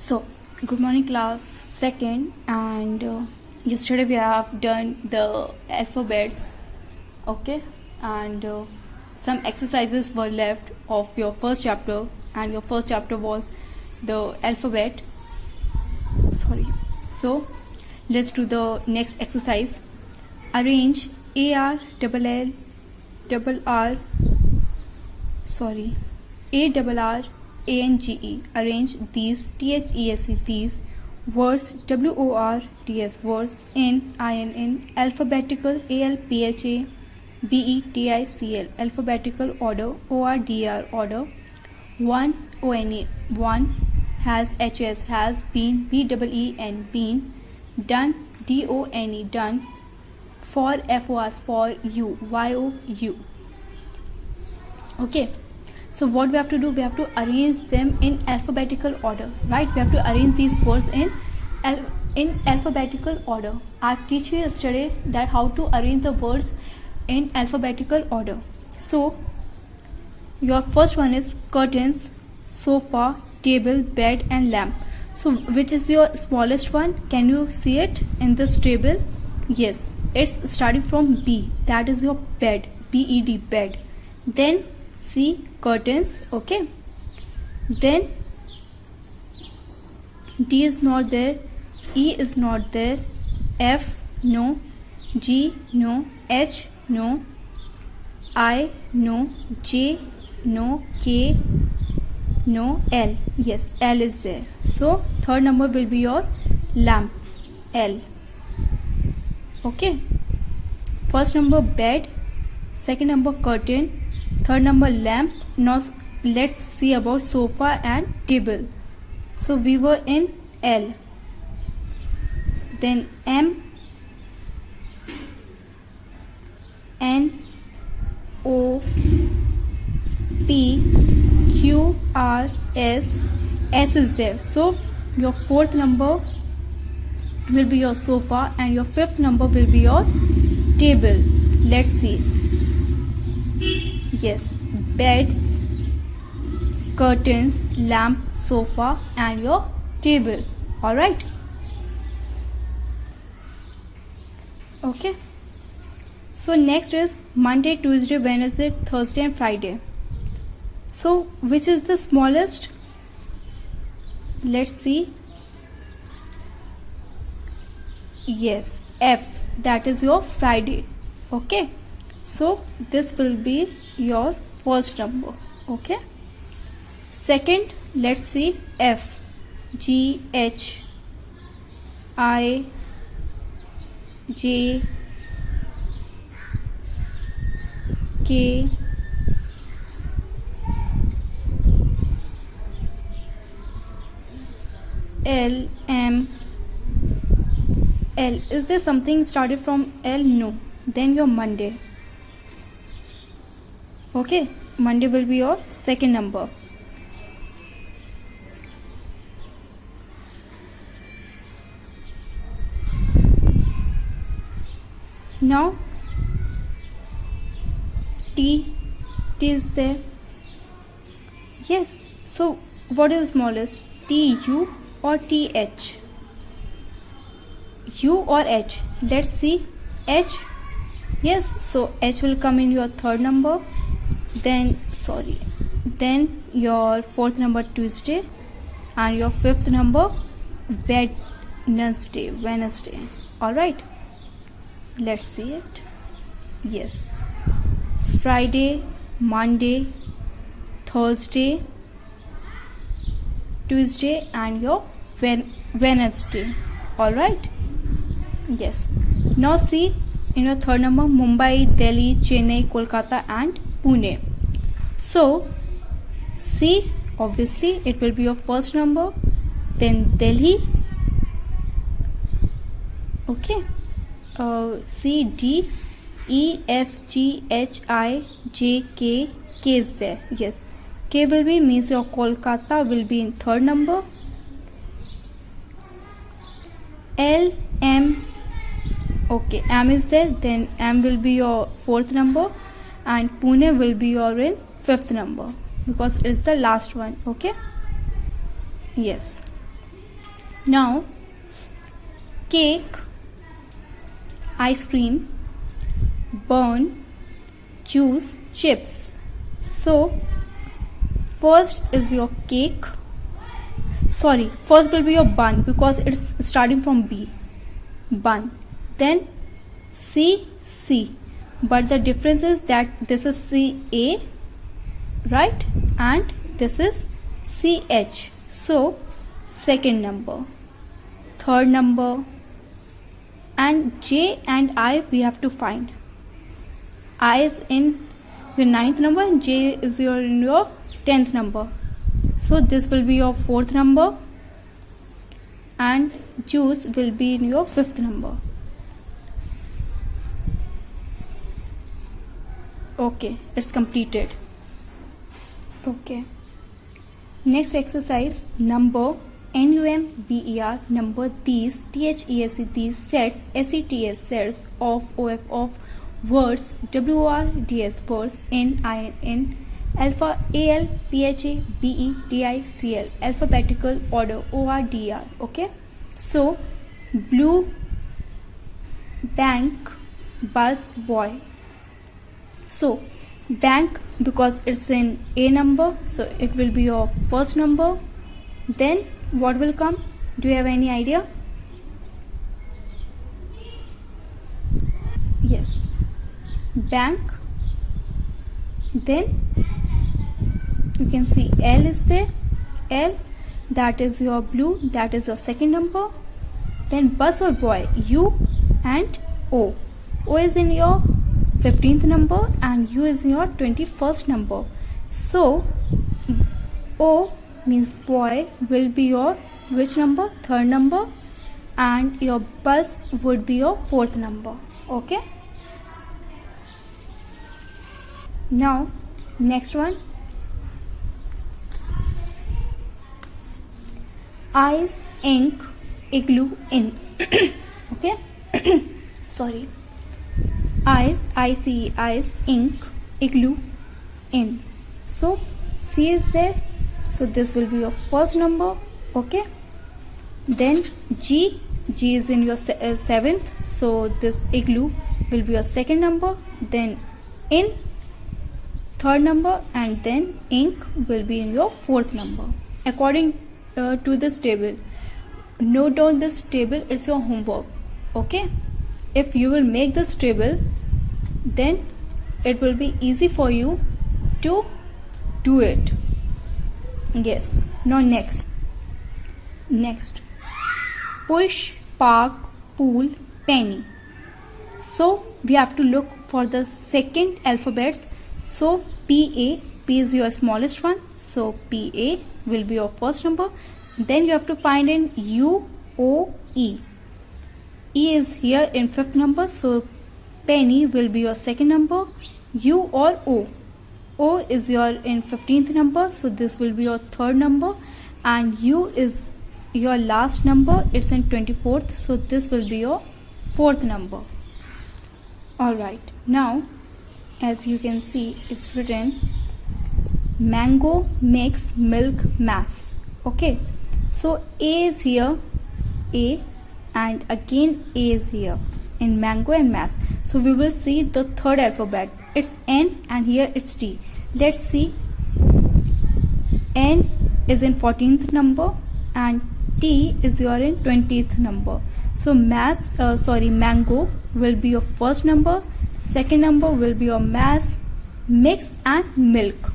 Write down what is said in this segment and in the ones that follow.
So, good morning class second, and yesterday we have done the alphabets, okay, and some exercises were left of your first chapter, and your first chapter was the alphabet. Sorry. So, let's do the next exercise. Arrange A-R-R-R-R, A-R-R-A-N-G-E. Arrange these THESE, these words, WORDS, words in alphabetical ALPHABETICL, alphabetical order, ORDR order. 1 ONE, one, has HS, has been, BEEN, been, done, DONE, done, for FOR, for you, YOU. Okay. So what we have to do, we have to arrange them in alphabetical order, right? We have to arrange these words in alphabetical order. I've teach you yesterday that how to arrange the words in alphabetical order. So your first one is curtains, sofa, table, bed and lamp. So which is your smallest one? Can you see it in this table? Yes, it's starting from B, that is your bed, BED, bed. Then C, curtains, okay. Then D is not there, E is not there, F no, G no, H no, I no, J no, K no, L, yes, L is there. So third number will be your lamp, L, okay. First number bed, second number curtain, third number lamp. Now let's see about sofa and table. So we were in L, then M, N, O, P, Q, R, S, S is there. So your fourth number will be your sofa and your fifth number will be your table. Let's see. Yes, bed, curtains, lamp, sofa and your table. Alright. Okay. So next is Monday, Tuesday, Wednesday, Thursday and Friday. So which is the smallest? Let's see. Yes, F, that is your Friday. Okay. So this will be your first number, okay. Second, let's see, F, G, H, I, J, K, L, M, L. Is there something started from L? No. Then your Monday. Okay, Monday will be your second number. Now T is there. Yes, so what is the smallest? TU or TH? U or H? Let's see. H. Yes, so H will come in your third number. Then your fourth number Tuesday and your fifth number Wednesday. Alright, let's see it. Yes, Friday, Monday, Thursday, Tuesday and your Wednesday. Alright. Yes, now see in your third number Mumbai, Delhi, Chennai, Kolkata and Pune. So C, obviously it will be your first number, then Delhi, okay. C, D, E, F, G, H, I, J, K, K is there. Yes, K will be, means your Kolkata will be in third number. L, M, okay, M is there, then M will be your fourth number and Pune will be your in fifth number because it's the last one. Okay, yes, Now, cake, ice cream, burn, juice, chips. So first is your cake. Sorry, first will be your bun because it's starting from B. Bun. Then C. But the difference is that this is CA, right? And this is CH. So second number, third number, and J and I we have to find. I is in your 9th number and J is in your 10th number. So this will be your 4th number and juice will be in your 5th number. Okay, it's completed. Okay. Next exercise, number NUMBER, number these THESE, these sets SETS, sets of of words WORDS, words NIN, alpha AL PHA BE DICL, alphabetical order ORDR. Okay, so blue, bank, bus, boy. So bank, because it's in A number, so it will be your first number. Then what will come? Do you have any idea? Yes, bank. Then you can see L is there. L, that is your blue, that is your second number. Then bus or boy, U and O. O is in your 15th number and U is in your 21st number. So O means boy will be your which number? Third number. And your bus would be your 4th number. Okay. Now next one, ice, ink, igloo, in. Okay. Sorry. Ice, ICE, ice, ink, igloo, in. So C is there, so this will be your first number. Okay. Then G is in your 7th, so this igloo will be your second number. Then in, third number, and then ink will be in your 4th number according to this table. Note down this table, it's your homework. Okay, if you will make this table, then it will be easy for you to do it. Yes. Now next, push, park, pool, penny. So we have to look for the second alphabets. So P is your smallest one, so PA will be your first number. Then you have to find in UOE. E is here in 5th number, so penny will be your second number. U or O. O is your in 15th number, so this will be your third number. And U is your last number, it's in 24th, so this will be your 4th number. Alright, now as you can see, it's written mango makes milk mass. Okay, so A is here, A, and again A is here in mango and mass. So we will see the third alphabet. It's N and here it's T. Let's see. N is in 14th number and T is your in 20th number. So mango will be your first number. Second number will be your mass, mix and milk.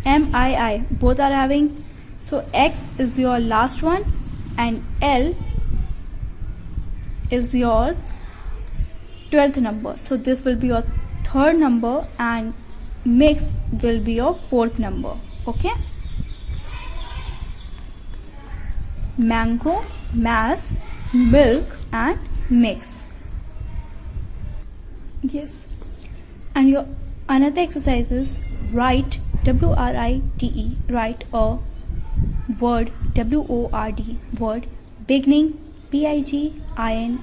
MII, both are having. So X is your last one and L is yours 12th number. So this will be your third number and mix will be your 4th number. Okay. Mango, mass, milk and mix. Yes. And your another exercise is write WRITE, write a word WORD, word beginning BIGINNING,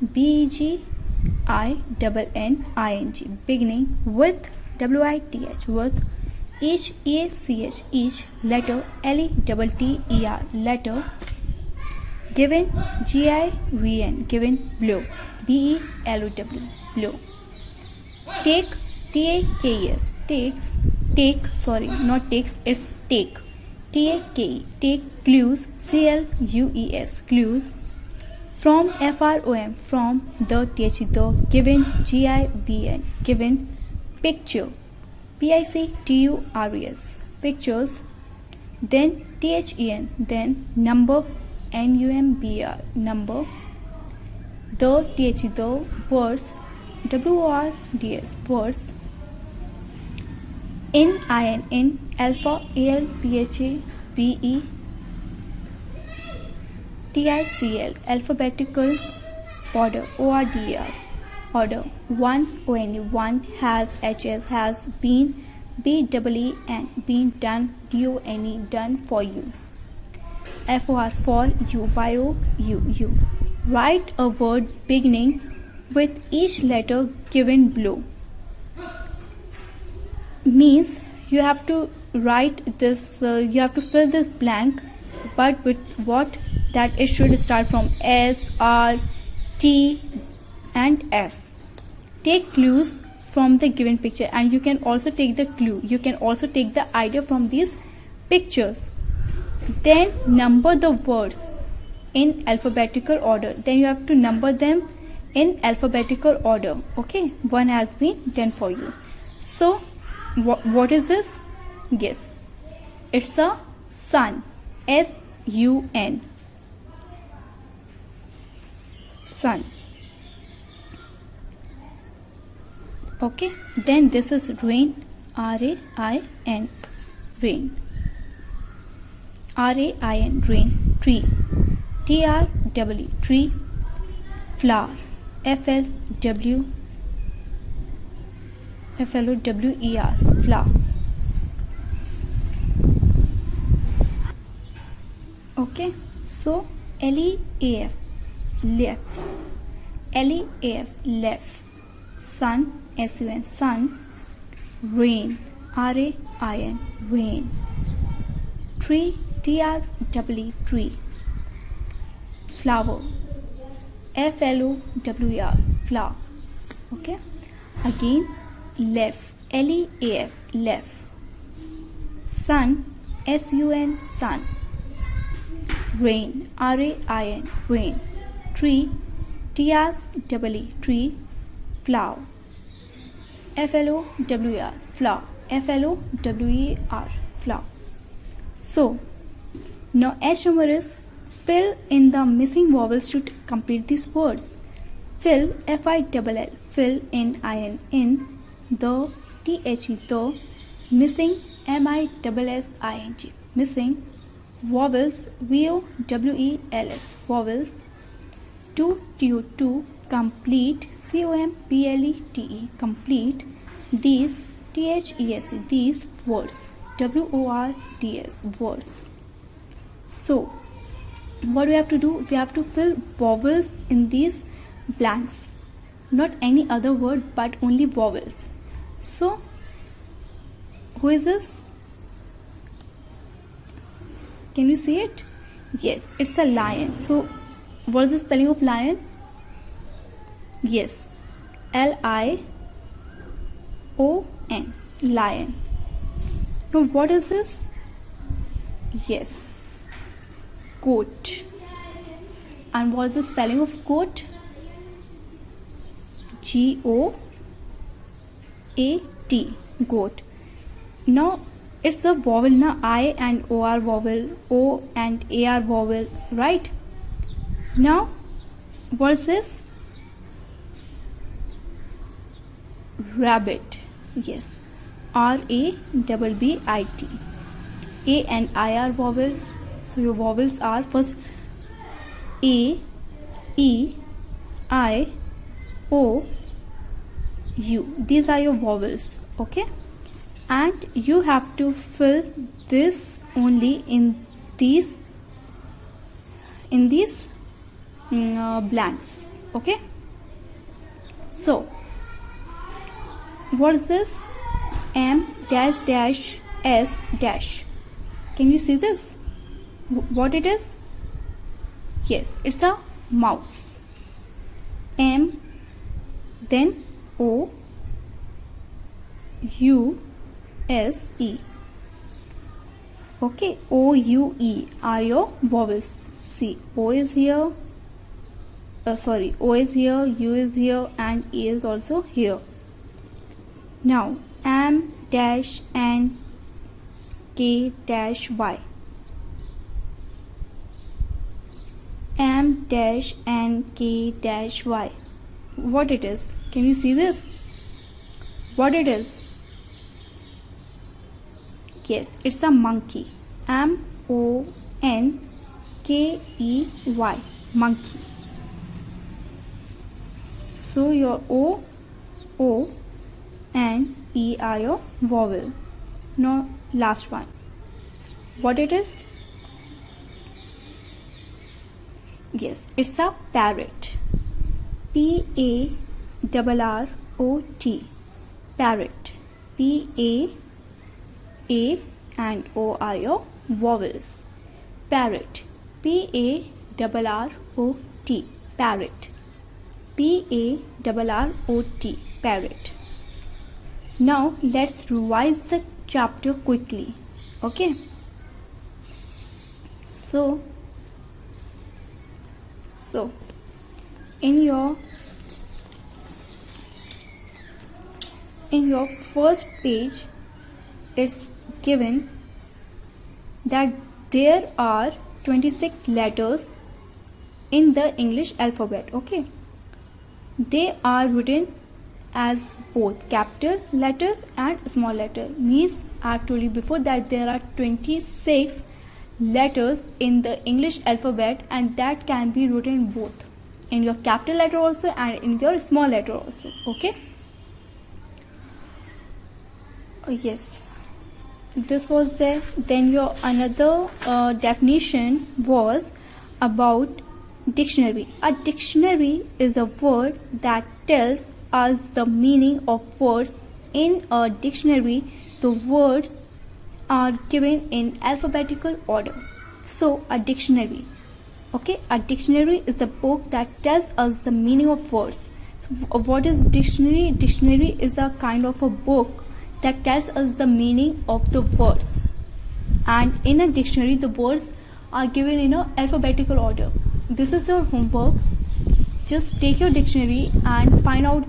BEGINNING, beginning with WITH, with each EACH, each letter LETTER, letter, given GIVN, given blow, BELOW, blow. Take, TAKES, take, TAKE, take clues, CLUES, clues, from FROM, from the given GIVN, given picture, PICTURES, pictures, then THEN, then number, NUMBR, number, the words, WORDS, words, in, alpha, ALPHA, BE, TICL, alphabetical order, ORDER, order, 1, one, has, HS, has, been, BEEN, been, done, DONE, done, for you, FOR, for you, bio, you. Write a word beginning with each letter given below. Means you have to write this, you have to fill this blank, but with what? That it should start from S, R, T and F. Take clues from the given picture, and you can also take the clue. You can also take the idea from these pictures. Then number the words in alphabetical order. Then you have to number them in alphabetical order. Okay, one has been done for you. So what is this? Guess. It's a sun. SUN. Sun. Okay, then this is rain, RAIN, rain, RAIN, rain, tree, TREE, tree, flower, FLOWER, flower. Okay, so LEAF, left, LEAF, left, sun, SUN, sun, rain, RAIN, rain, tree, TREE, tree, flower, FLOWER, flower. Okay, again, left, LEAF, left, sun, SUN, sun, rain, RAIN, rain, tree, TREE, tree, flower, FLOWER, flower, FLOWER, flower. So now H number is fill in the missing vowels to complete these words. Fill, FILL, fill in, in, the, THE, the, missing, MISSING, missing, vowels, VOWELS, vowels, to, complete, COMPLETE, complete, these, THES, these words, WORDS, words. So what we have to do? We have to fill vowels in these blanks, not any other word but only vowels. So who is this? Can you see it? Yes, it's a lion. So what is the spelling of lion? Yes, LION, lion. Now what is this? Yes, goat. And what is the spelling of goat? GOAT, goat. Now it's a vowel, na, I and OR vowel, O and AR vowel, right? Now what is this? Rabbit. Yes, RABBIT. A and IR vowel. So your vowels are first A, E, I, O, U. These are your vowels. Okay, and you have to fill this only in these blanks. Okay, so what is this? M dash dash S dash. Can you see this? What it is? Yes, it's a mouse. M, then O, U, S, E. Okay, O, U, E are your vowels. See, O is here. O is here, U is here, and E is also here. Now, M dash N K dash Y. M dash N K dash Y. What it is? Can you see this? What it is? Yes, it's a monkey. M O N K E Y. Monkey. So your O and E are your vowel. Now last one. What it is? Yes, it's a parrot. P-A-R-R-O-T. Parrot. P-A and O are your vowels. Parrot. P-A-R-R-O-T. Parrot. P-A-R-R-O-T. Parrot. Now let's revise the chapter quickly. Okay. So in your first page, it's given that there are 26 letters in the English alphabet. Okay, they are written as both capital letter and small letter. Means I have told you before that there are 26 letters in the English alphabet, and that can be written both in your capital letter also and in your small letter also. Okay. Yes, this was there. Then your another definition was about dictionary. A dictionary is a word that tells us the meaning of words. In a dictionary, the words are given in alphabetical order. So a dictionary, okay, a dictionary is the book that tells us the meaning of words. So what is dictionary? Dictionary is a kind of a book that tells us the meaning of the words, and in a dictionary the words are given in a alphabetical order. This is your homework. Just take your dictionary and find out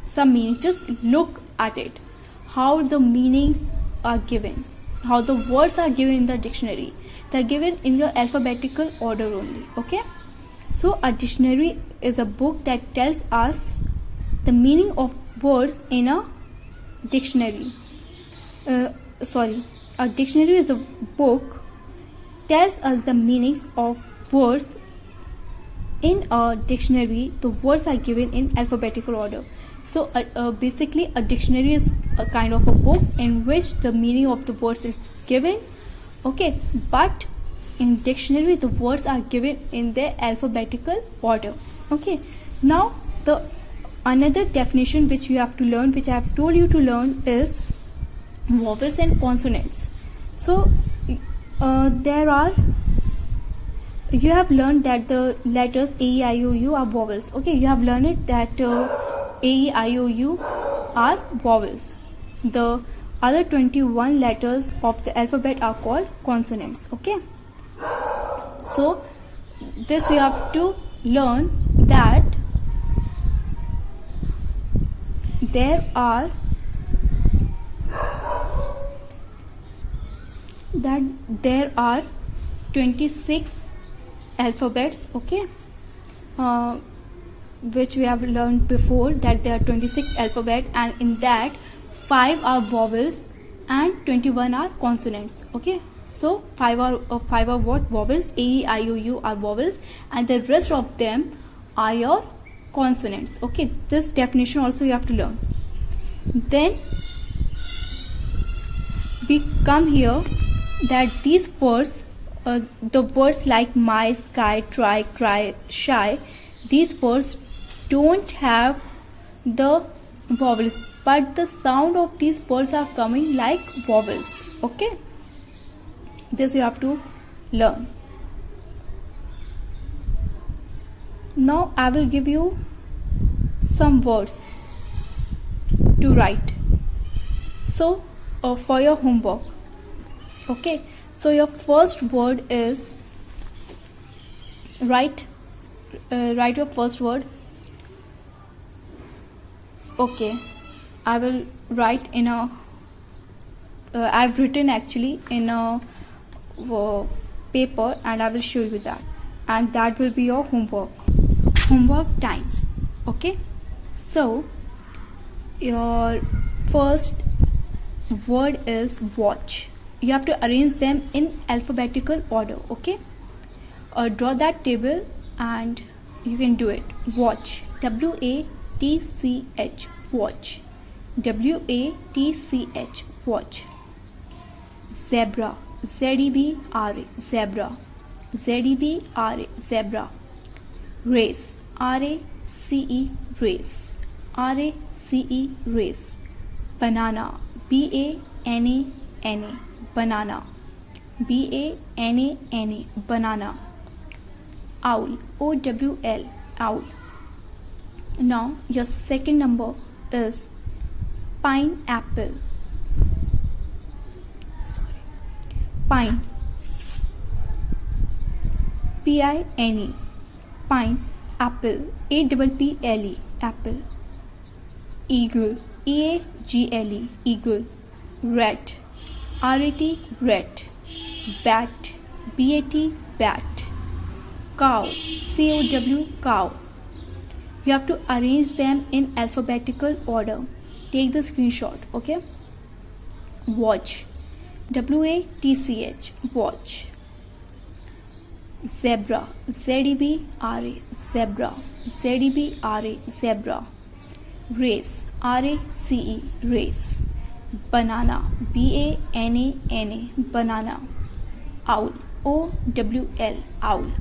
some meanings. Just look at it, how the meanings are given, how the words are given in the dictionary. They are given in your alphabetical order only. Okay, so a dictionary is a book that tells us the meaning of words in a dictionary. A dictionary is a book tells us the meanings of words. In a dictionary, the words are given in alphabetical order. So basically a dictionary is a kind of a book in which the meaning of the words is given. Okay, but in dictionary the words are given in their alphabetical order. Okay, now the another definition which you have to learn, which I have told you to learn, is vowels and consonants. So you have learned that the letters A, E, I, O, U are vowels. Okay, you have learned it that A, E, I, O, U are vowels. The other 21 letters of the alphabet are called consonants. Okay, so this you have to learn that there are 26 alphabets. Okay, which we have learned before that there are 26 alphabet, and in that 5 are vowels and 21 are consonants. Okay, so 5 are what? Vowels. A, E, I, O, U are vowels, and the rest of them are your consonants. Okay, this definition also you have to learn. Then we come here that these words, the words like my, sky, try, cry, shy, these words don't have the vowels, but the sound of these words are coming like vowels. Okay, this you have to learn. Now I will give you some words to write. So for your homework, okay, so your first word is write your first word. Okay, I will write in a I've written actually in a paper, and I will show you that, and that will be your homework time. Okay, so your first word is watch. You have to arrange them in alphabetical order. Okay, draw that table and you can do it. Watch, WATCH, watch, WATCH, watch. Zebra, ZEBRA, zebra, ZEBRA, zebra. Race, RACE, race, RACE, race. Banana, BANANA, banana, BANANA, banana. Owl, OWL, owl. Now your second number is pineapple. Pine, PINE, pine. Apple, APPLE, apple. Eagle, EAGLE, eagle. Rat, RAT, rat. Bat, BAT, bat. Cow, COW, cow. You have to arrange them in alphabetical order. Take the screenshot. Okay, watch, WATCH, watch. Zebra, ZEBRA, zebra, ZEBRA, zebra. Race, RACE, race. Banana, BANANA, banana. Owl, OWL, owl.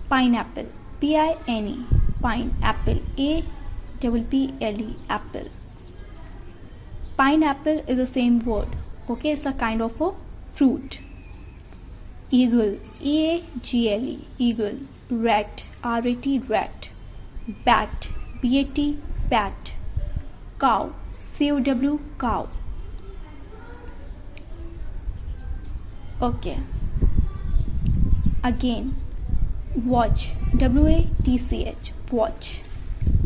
Pineapple, PINE, pine. Apple, APPLE, apple. Pineapple is the same word. Okay, it's a kind of a fruit. Eagle, EAGLE, eagle. Rat, RAT, rat. Bat, BAT, bat. Cow, COW, cow. Okay, again, watch, WATCH, watch.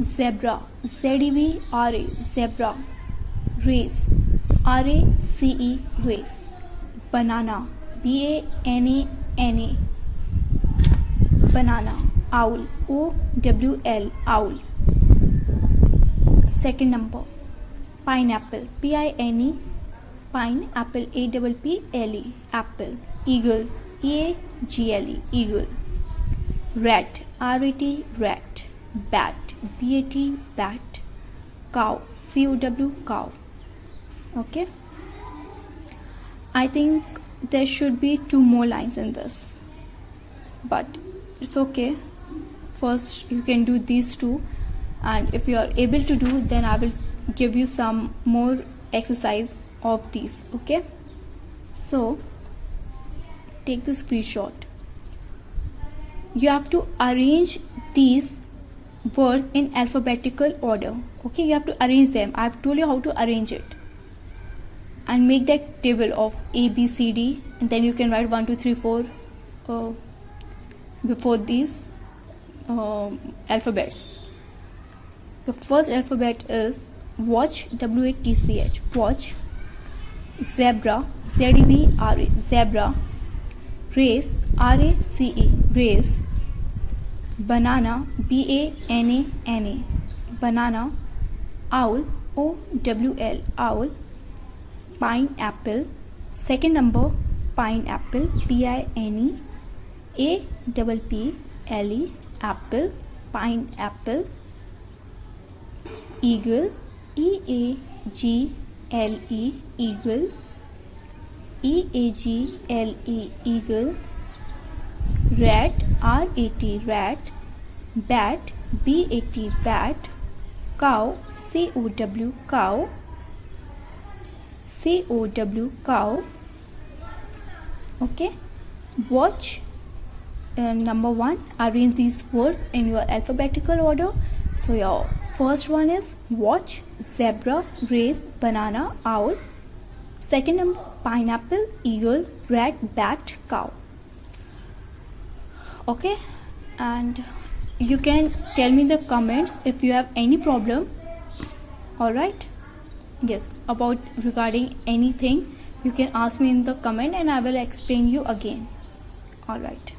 Zebra, ZEBRA, zebra. Race, RACE, race. Banana, BANANA, banana. Owl, OWL, owl. Second number, pineapple, PINE, pine. Apple, APPLE, apple. Eagle, EAGLE, eagle. Rat, RAT, rat. Bat, BAT, bat. Cow, COW, cow. Okay, I think there should be 2 more lines in this, but it's okay. First you can do these 2, and if you are able to do, then I will give you some more exercise of these. Okay, so take the screenshot. You have to arrange these words in alphabetical order. Okay, you have to arrange them. I have told you how to arrange it, and make that table of A, B, C, D, and then you can write 1, 2, 3, 4 before these alphabets. The first alphabet is watch, WATCH, watch. Zebra, ZEBRA, zebra. Race, RACE, race. Banana, BANANA, banana. Owl, OWL, owl. Pineapple, second number, pineapple, PINE, APPLE, apple. Pineapple. Eagle, EAGLE, eagle. EAGLE, eagle. Rat, RAT, rat. Bat, BAT, bat. Cow, COW, cow. COW, cow. Okay. Watch. Number 1, arrange these words in your alphabetical order. So your first one is watch, zebra, race, banana, owl. Second number, pineapple, eagle, rat, bat, cow. Okay, and you can tell me in the comments if you have any problem. All right, yes, about regarding anything you can ask me in the comment and I will explain you again. All right.